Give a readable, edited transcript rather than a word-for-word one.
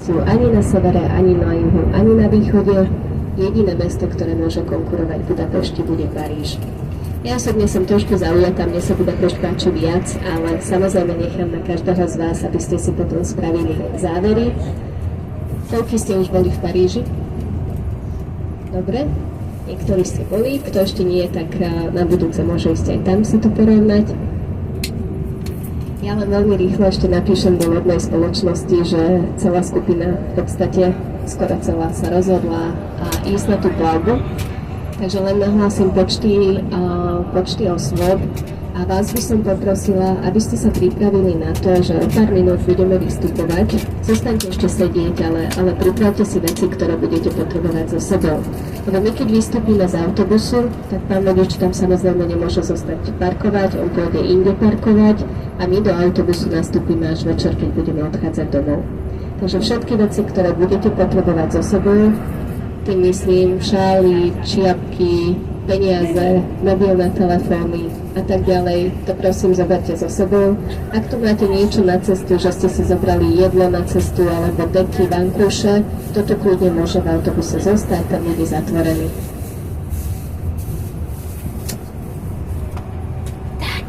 existujú ani na severe, ani na juhu, ani na východe. Jediné mesto, ktoré môže konkurovať Budapešti, bude Paríž. Ja osobne som trošku zaujatá, mne sa Budapešť páči viac, ale samozrejme nechám na každého z vás, aby ste si potom spravili závery. Koľko ste už boli v Paríži? Dobre, niektorí ste boli, kto ešte nie, tak na budúce môže ísť aj tam si to porovnať. Ja len veľmi rýchlo ešte napíšem do lodnej spoločnosti, že celá skupina v podstate skoro celá sa rozhodla ísť na tú plavbu. Takže len nahlásim počty osôb a vás by som poprosila, aby ste sa pripravili na to, že o pár minút budeme vystupovať. Zostaňte ešte sedieť, ale pripravte si veci, ktoré budete potrebovať so sebou. Lebo my keď vystúpime z autobusu, tak pán vodič tam samozrejme nemôže zostať parkovať, on pôjde inde parkovať a my do autobusu nastúpime až večer, keď budeme odchádzať domov. Takže všetky veci, ktoré budete potrebovať so sebou, tým myslím šály, čiapky, peniaze, mobilné telefóny a tak ďalej, to prosím zoberte so sebou. Ak tu máte niečo na cestu, že ste si zobrali jedlo na cestu alebo deky, vankúše, toto kľudne môže v autobuse zostať, tam bude zatvorený. Tak.